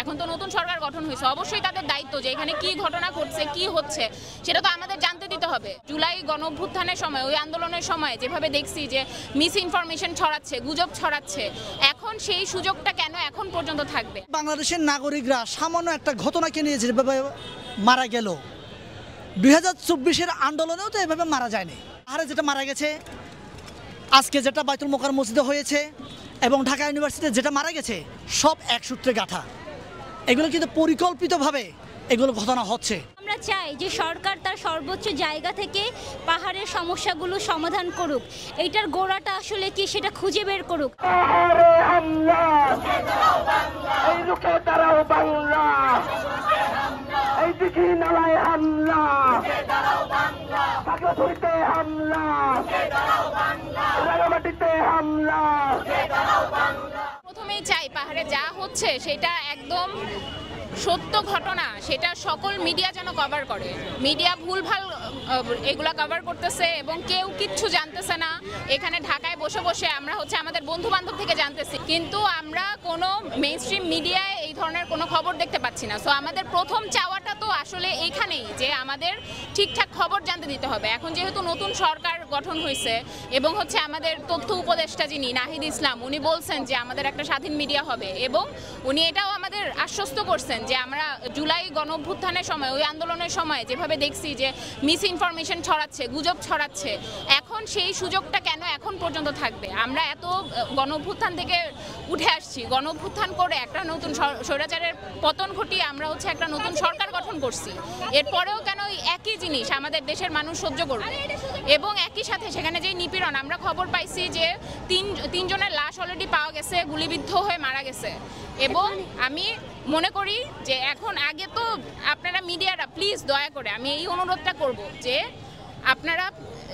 এখন তো নতুন সরকার গঠন হয়েছে, অবশ্যই তাদের দায়িত্ব যে এখানে কি ঘটনা ঘটছে, কি হচ্ছে সেটা তো আমাদের জানতে দিতে হবে। জুলাই গণঅভ্যুত্থানের সময়, ওই আন্দোলনের সময় যেভাবে দেখছি যে মিস ইনফরমেশন ছড়াচ্ছে, গুজব ছড়াচ্ছে, এখন সেই সুযোগটা কেন এখন পর্যন্ত থাকবে? বাংলাদেশের নাগরিকরা সামান্য একটা ঘটনাকে নিয়ে যেভাবে মারা গেল, 2024-এর আন্দোলনেও তো এভাবে মারা যায়নি। আরে যেটা মারা গেছে, আজকে যেটা বাইতুল মোকাররম মসজিদে হয়েছে এবং ঢাকা ইউনিভার্সিটিতে যেটা মারা গেছে, সব এক সূত্রে গাঁথা। এগুলো কিন্তু পরিকল্পিতভাবে এগুলো ঘটনা হচ্ছে। আমরা চাই যে সরকার তার সর্বোচ্চ জায়গা থেকে পাহাড়ের সমস্যাগুলো সমাধান করুক, এইটার গোড়াটা আসলে কি সেটা খুঁজে বের করুক। প্রথমেই চাই পাহাড়ে যা হচ্ছে সেটা একদম সত্য ঘটনা, সেটা সকল মিডিয়া যেন কভার করে। মিডিয়া ভুলভাল এগুলা কভার করতেছে এবং কেউ কিচ্ছু জানতেছে না। এখানে ঢাকায় বসে বসে আমরা আমাদের বন্ধু বান্ধব থেকে জানতেছি, কিন্তু আমরা কোনো মেইনস্ট্রিম মিডিয়ায় এই ধরনের কোনো খবর দেখতে পাচ্ছি না। সো আমাদের প্রথম চাওয়াটা তো আসলে এইখানেই যে আমাদের ঠিকঠাক খবর জানতে দিতে হবে। এখন যেহেতু নতুন সরকার গঠন হয়েছে এবং আমাদের তথ্য উপদেষ্টা যিনি নাহিদ ইসলাম, উনি বলছেন যে আমাদের একটা স্বাধীন মিডিয়া হবে এবং উনি এটাও আমাদের আশ্বস্ত করছেন যে আমরা জুলাই গণঅভ্যুত্থানের সময়, ওই আন্দোলনের সময় যেভাবে দেখছি যে মিস ইনফরমেশন ছড়াচ্ছে, গুজব ছড়াচ্ছে, এখন সেই সুযোগটা কেন এখন পর্যন্ত থাকবে? আমরা এত গণঅভ্যুত্থান থেকে উঠে আসছি, গণঅভ্যুত্থান করে একটা নতুন স্বৈরাচারের পতন ঘটিয়ে আমরা একটা নতুন সরকার গঠন করছি। এরপরেও কেন একই জিনিস আমাদের দেশের মানুষ সহ্য করবে? এবং একই সাথে সেখানে যে নিপীড়ন, আমরা খবর পাইছি যে তিনজনের লাশ অলরেডি পাওয়া গেছে, গুলিবিদ্ধ হয়ে মারা গেছে। এবং আমি মনে করি যে এখন আগে তো আপনারা মিডিয়ারা প্লিজ দয়া করে আমি এই অনুরোধটা করব যে আপনারা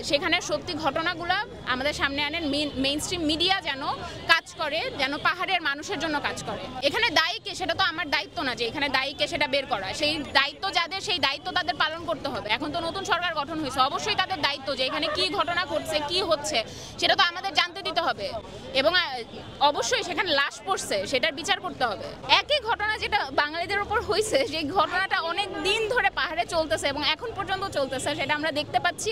সেখানে সত্যি ঘটনাগুলো আমাদের সামনে আনেন। মেইনস্ট্রিম মিডিয়া যেন কাজ করে, যেন পাহাড়ের মানুষের জন্য কাজ করে। এখানে দায়ী কে সেটা তো আমার দায়িত্ব না যে এখানে দায়ী কে সেটা বের করা। সেই দায়িত্ব যাদের, সেই দায়িত্ব তাদের পালন করতে হবে। এখন তো নতুন সরকার গঠন হয়েছে, অবশ্যই তাদের দায়িত্ব যে এখানে কি ঘটনা ঘটছে, কি হচ্ছে সেটা তো আমাদের জানতে দিতে হবে এবং অবশ্যই সেখানে লাশ পড়ছে সেটার বিচার করতে হবে। একই ঘটনা যেটা বাঙালিদের উপর হয়েছে, সেই ঘটনাটা অনেক দিন ধরে পাহাড়ে চলতেছে এবং এখন পর্যন্ত চলতেছে, সেটা আমরা দেখতে পাচ্ছি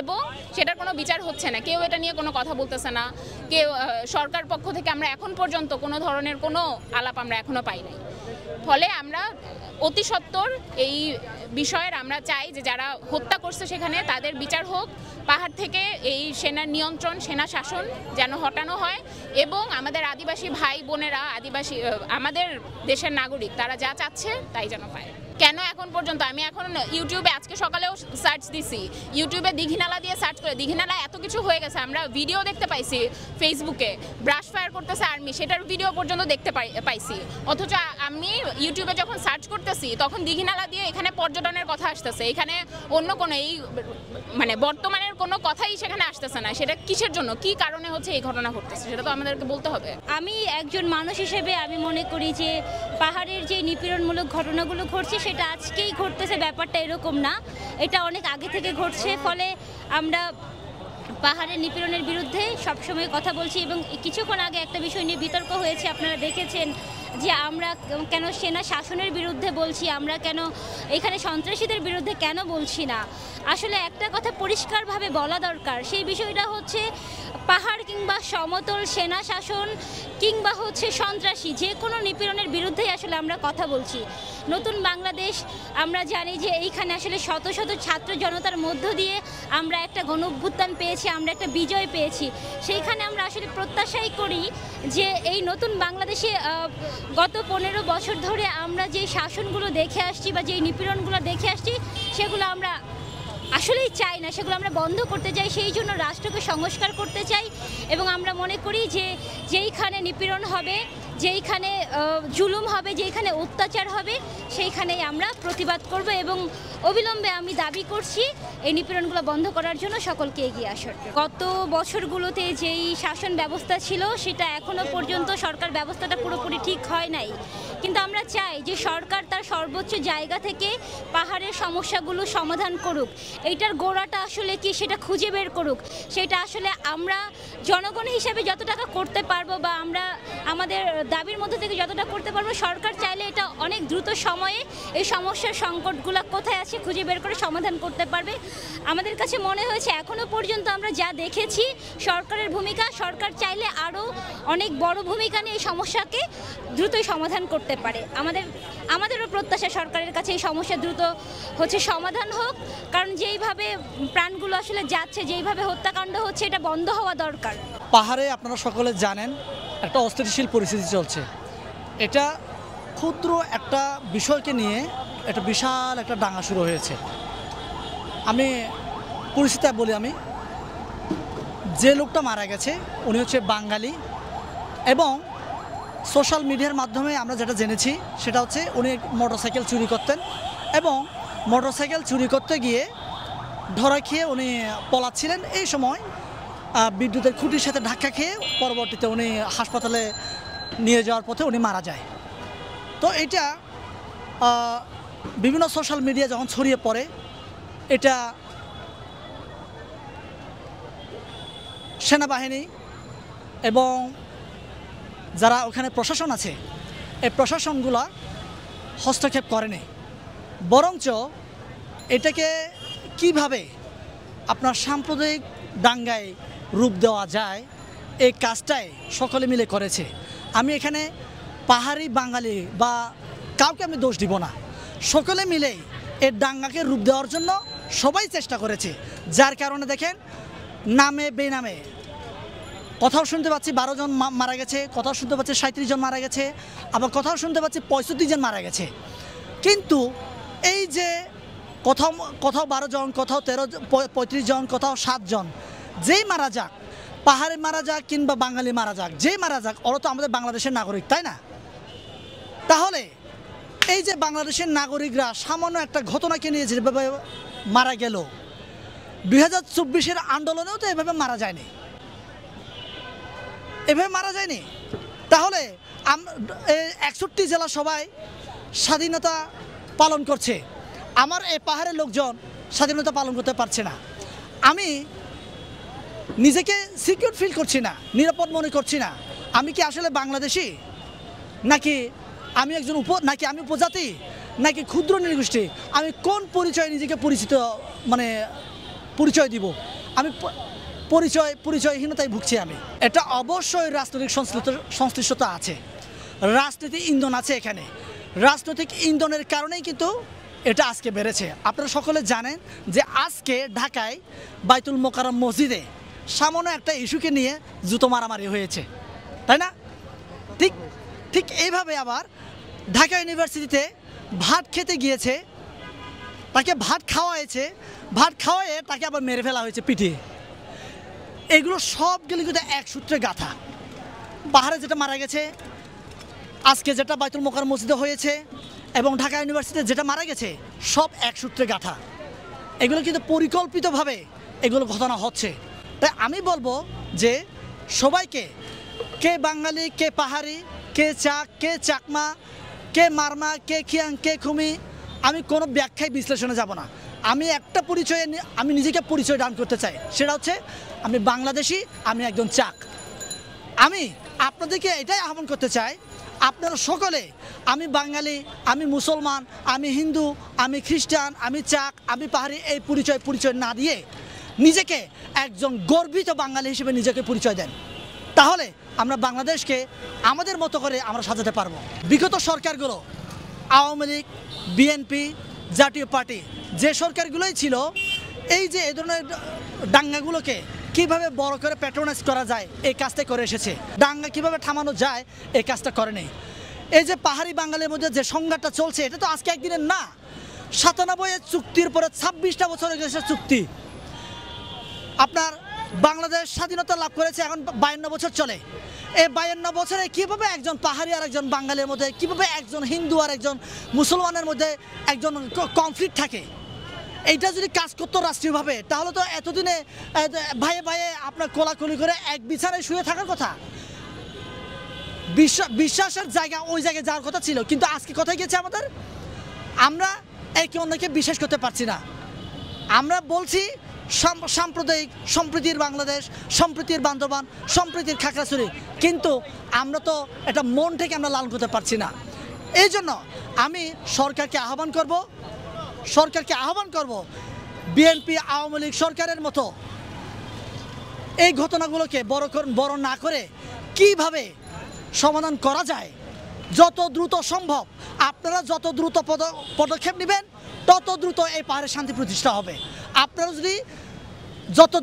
এবং সেটার কোনো বিচার হচ্ছে না। কেউ এটা নিয়ে কোনো কথা বলতেছে না, কেউ সরকার পক্ষ থেকে আমরা এখন পর্যন্ত কোনো ধরনের কোনো আলাপ আমরা এখনো পাই নাই। ফলে আমরা অতি সত্বর এই বিষয়ের আমরা চাই যে যারা হত্যা করছে সেখানে তাদের বিচার হোক, পাহাড় থেকে এই সেনার নিয়ন্ত্রণ, সেনা শাসন যেন হটানো হয় এবং আমাদের আদিবাসী ভাই বোনেরা, আদিবাসী আমাদের দেশের নাগরিক, তারা যা চাচ্ছে তাই যেন পায়। কেন এখন পর্যন্ত আমি এখন ইউটিউবে আজকে সকালেও সার্চ দিছি, ইউটিউবে দীঘিনালা দিয়ে সার্চ করে দীঘিনালা এত কিছু হয়ে গেছে, আমরা ভিডিও দেখতে পাইছি ফেসবুকে ব্রাশ ফায়ার করতেছে আর্মি, সেটার ভিডিও পর্যন্ত দেখতে পাইছি। অথচ আমি ইউটিউবে যখন সার্চ করতেছি তখন দীঘিনালা দিয়ে এখানে পর্যটনের কথা আসতেছে, এখানে অন্য কোনো এই বর্তমানের কোনো কথাই সেখানে আসতেছে না। সেটা কিসের জন্য, কি কারণে এই ঘটনা ঘটতেছে সেটা তো আমাদেরকে বলতে হবে। আমি একজন মানুষ হিসেবে আমি মনে করি যে পাহাড়ের যে নিপীড়নমূলক ঘটনাগুলো ঘটছে সেটা আজকেই ঘটতেছে, ব্যাপারটা এরকম না, এটা অনেক আগে থেকে ঘটছে। ফলে আমরা পাহাড়ের নিপীড়নের বিরুদ্ধে সবসময় কথা বলছি এবং কিছুক্ষণ আগে একটা বিষয় নিয়ে বিতর্ক হয়েছে, আপনারা দেখেছেন যে আমরা কেন সেনা শাসনের বিরুদ্ধে বলছি, আমরা কেন এখানে সন্ত্রাসীদের বিরুদ্ধে কেন বলছি না। আসলে একটা কথা পরিষ্কারভাবে বলা দরকার, সেই বিষয়টা পাহাড় কিংবা সমতল, সেনা শাসন কিংবা সন্ত্রাসী, যে কোনো নিপীড়নের বিরুদ্ধেই আসলে আমরা কথা বলছি। নতুন বাংলাদেশ আমরা জানি যে এইখানে আসলে শত শত ছাত্র জনতার মধ্য দিয়ে আমরা একটা গণঅভ্যুত্থান পেয়েছি, আমরা একটা বিজয় পেয়েছি। সেইখানে আমরা আসলে প্রত্যাশাই করি যে এই নতুন বাংলাদেশে গত 15 বছর ধরে আমরা যে শাসনগুলো দেখে আসছি বা যেই নিপীড়নগুলো দেখে আসছি সেগুলো আমরা আসলেই চাই না, সেগুলো আমরা বন্ধ করতে চাই। সেই জন্য রাষ্ট্রকে সংস্কার করতে চাই এবং আমরা মনে করি যে যেইখানে নিপীড়ন হবে, যেইখানে জুলুম হবে, যেইখানে অত্যাচার হবে, সেইখানেই আমরা প্রতিবাদ করব এবং অবিলম্বে আমি দাবি করছি এই নিপীড়নগুলো বন্ধ করার জন্য সকলকে এগিয়ে আসার। গত বছরগুলোতে যেই শাসন ব্যবস্থা ছিল সেটা এখনও পর্যন্ত সরকার ব্যবস্থাটা পুরোপুরি ঠিক হয় নাই, কিন্তু আমরা চাই যে সরকার তার সর্বোচ্চ জায়গা থেকে পাহাড়ের সমস্যাগুলো সমাধান করুক, এইটার গোড়াটা আসলে কি সেটা খুঁজে বের করুক। সেটা আসলে আমরা জনগণ হিসেবে যত টাকা করতে পারবো বা আমরা আমাদের দাবির মধ্যে থেকে যতটা করতে পারবো, সরকার চাইলে এটা দ্রুত সময়ে এই সমস্যার সংকটগুলো কোথায় আছে খুঁজে বের করে সমাধান করতে পারবে। আমাদের কাছে মনে হয়েছে এখনও পর্যন্ত আমরা যা দেখেছি সরকারের ভূমিকা, সরকার চাইলে আরও অনেক বড় ভূমিকা নিয়ে এই সমস্যাকে দ্রুতই সমাধান করতে পারে। আমাদেরও প্রত্যাশা সরকারের কাছে এই সমস্যা দ্রুত সমাধান হোক, কারণ যেইভাবে প্রাণগুলো আসলে যাচ্ছে, যেইভাবে হত্যাকাণ্ড হচ্ছে, এটা বন্ধ হওয়া দরকার। পাহাড়ে আপনারা সকলে জানেন একটা অস্থিতিশীল পরিস্থিতি চলছে। এটা ক্ষুদ্র একটা বিষয়কে নিয়ে একটা বিশাল একটা দাঙ্গা শুরু হয়েছে। আমি পরিস্থিতি বলি, আমি যে লোকটা মারা গেছে উনি হচ্ছে বাঙালি, এবং সোশ্যাল মিডিয়ার মাধ্যমে আমরা যেটা জেনেছি সেটা হচ্ছে উনি মোটরসাইকেল চুরি করতেন, এবং মোটরসাইকেল চুরি করতে গিয়ে ধরা খেয়ে উনি পলাচ্ছিলেন। এই সময় বিদ্যুতের খুঁটির সাথে ধাক্কা খেয়ে পরবর্তীতে উনি হাসপাতালে নিয়ে যাওয়ার পথে উনি মারা যায়। তো এটা বিভিন্ন সোশ্যাল মিডিয়া যখন ছড়িয়ে পড়ে, এটা সেনাবাহিনী এবং যারা ওখানে প্রশাসন আছে এই প্রশাসনগুলো হস্তক্ষেপ করেনি, বরঞ্চ এটাকে কিভাবে আপনার সাম্প্রদায়িক দাঙ্গায় রূপ দেওয়া যায় এই কাজটাই সকলে মিলে করেছে। আমি এখানে পাহাড়ি বাঙালি বা কাউকে আমি দোষ দিব না, সকলে মিলে এর দাঙ্গাকে রূপ দেওয়ার জন্য সবাই চেষ্টা করেছে। যার কারণে দেখেন নামে বেনামে কথাও শুনতে পাচ্ছি 12 জন মারা গেছে, কথাও শুনতে পাচ্ছি 37 জন মারা গেছে, আবার কথাও শুনতে পাচ্ছি 65 জন মারা গেছে। কিন্তু এই যে কোথাও 12 জন, কোথাও 35 জন, কোথাও 7 জন, যেই মারা যাক, পাহাড়ে মারা যাক কিংবা বাঙালি মারা যাক, যেই মারা যাক, ওরা তো আমাদের বাংলাদেশের নাগরিক, তাই না? তাহলে এই যে বাংলাদেশের নাগরিকরা সামান্য একটা ঘটনাকে নিয়ে যেভাবে মারা গেল, 2024-এর আন্দোলনেও তো এভাবে মারা যায়নি, এভাবে মারা যায়নি। তাহলে 61 জেলা সবাই স্বাধীনতা পালন করছে, আমার এই পাহাড়ের লোকজন স্বাধীনতা পালন করতে পারছে না। আমি নিজেকে সিকিউর ফিল করছি না, নিরাপদ মনে করছি না। আমি কি আসলে বাংলাদেশি, নাকি আমি একজন নাকি আমি উপজাতি, নাকি ক্ষুদ্র নৃগোষ্ঠী? আমি কোন পরিচয় নিজেকে পরিচয় দিব? আমি পরিচয়হীনতায় ভুগছি। আমি এটা অবশ্যই রাজনৈতিক সংশ্লিষ্টতা আছে, রাজনীতি ইন্ধন আছে এখানে। রাজনৈতিক ইন্ধনের কারণেই কিন্তু এটা আজকে বেড়েছে। আপনারা সকলে জানেন যে আজকে ঢাকায় বাইতুল মোকাররম মসজিদে সামান্য একটা ইস্যুকে নিয়ে জুতো মারামারি হয়েছে, তাই না? ঠিক এইভাবে আবার ঢাকা ইউনিভার্সিটিতে ভাত খেতে গিয়েছে, তাকে ভাত খাওয়াইছে, ভাত খাওয়াইয়ে তাকে আবার মেরে ফেলা হয়েছে পিটিয়ে। এগুলো সবগুলো কিন্তু এক সূত্রে গাঁথা। পাহাড়ে যেটা মারা গেছে, আজকে যেটা বাইতুল মোকাররম মসজিদে হয়েছে, এবং ঢাকা ইউনিভার্সিটিতে যেটা মারা গেছে, সব এক সূত্রে গাঁথা। এগুলো কিন্তু পরিকল্পিতভাবে এগুলো ঘটনা হচ্ছে। তাই আমি বলবো যে সবাইকে, কে বাঙালি, কে পাহাড়ি, কে চাক, কে চাকমা, কে মারমা, কে খিয়াং, কে খুমি, আমি কোনো ব্যাখ্যায় বিশ্লেষণে যাব না। আমি একটা পরিচয়ে আমি নিজেকে পরিচয় দান করতে চাই, সেটা হচ্ছে আমি বাংলাদেশি, আমি একজন চাক। আমি আপনাদেরকে এটাই আহ্বান করতে চাই, আপনারা সকলে আমি বাঙালি, আমি মুসলমান, আমি হিন্দু, আমি খ্রিস্টান, আমি চাক, আমি পাহাড়ি, এই পরিচয় না দিয়ে নিজেকে একজন গর্বিত বাঙালি হিসেবে নিজেকে পরিচয় দেন। তাহলে আমরা বাংলাদেশকে আমাদের মতো করে আমরা সাজাতে পারবো। বিগত সরকারগুলো, আওয়ামী লীগ, বিএনপি, জাতীয় পার্টি, যে সরকারগুলোই ছিল, এই যে এই ধরনের দাঙ্গাগুলোকে কিভাবে বড় করে প্যাট্রোনাইজ করা যায় এই কাজটা করে এসেছে। দাঙ্গা কিভাবে থামানো যায় এই কাজটা করেনি। এই যে পাহাড়ি বাঙালির মধ্যে যে সংঘাতটা চলছে, এটা তো আজকে একদিনের না। 97-এর চুক্তির পরে 26টা বছর হয়ে গেছে চুক্তি। আপনার বাংলাদেশ স্বাধীনতা লাভ করেছে, এখন 52 বছর চলে। এই 52 বছরে কীভাবে একজন পাহাড়ি আর একজন বাঙালির মধ্যে, কীভাবে একজন হিন্দু আর একজন মুসলমানের মধ্যে একজন কনফ্লিক্ট থাকে, এইটা যদি কাজ করতো রাষ্ট্রীয়ভাবে, তাহলে তো এতদিনে ভাইয়ে ভাইয়ে আপনার কোলাকুলি করে এক বিছানায় শুয়ে থাকার কথা। বিশ্বাসের জায়গা ওই জায়গায় যাওয়ার কথা ছিল, কিন্তু আজকে কোথায় গেছে আমাদের? আমরা একে অন্যকে বিশ্বাস করতে পারছি না। আমরা বলছি সাম্প্রদায়িক সম্প্রীতির বাংলাদেশ, সম্প্রীতির বান্ধবান, সম্প্রীতির খাগড়াছড়ি, কিন্তু আমরা তো এটা মন থেকে আমরা লালন করতে পারছি না। এই জন্য আমি সরকারকে আহ্বান করব বিএনপি আওয়ামী লীগ সরকারের মতো এই ঘটনাগুলোকে বড় না করে কিভাবে সমাধান করা যায় যত দ্রুত সম্ভব। আপনারা যত দ্রুত পদক্ষেপ নেবেন তত দ্রুত এই পাহাড়ে শান্তি প্রতিষ্ঠা হবে। আপনারা যদি যত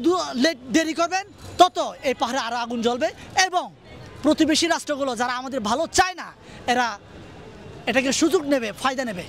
দেরি করবেন তত এই পাহাড়ে আরও আগুন জ্বলবে এবং প্রতিবেশী রাষ্ট্রগুলো যারা আমাদের ভালো চায় না এরা এটাকে সুযোগ নেবে, ফায়দা নেবে।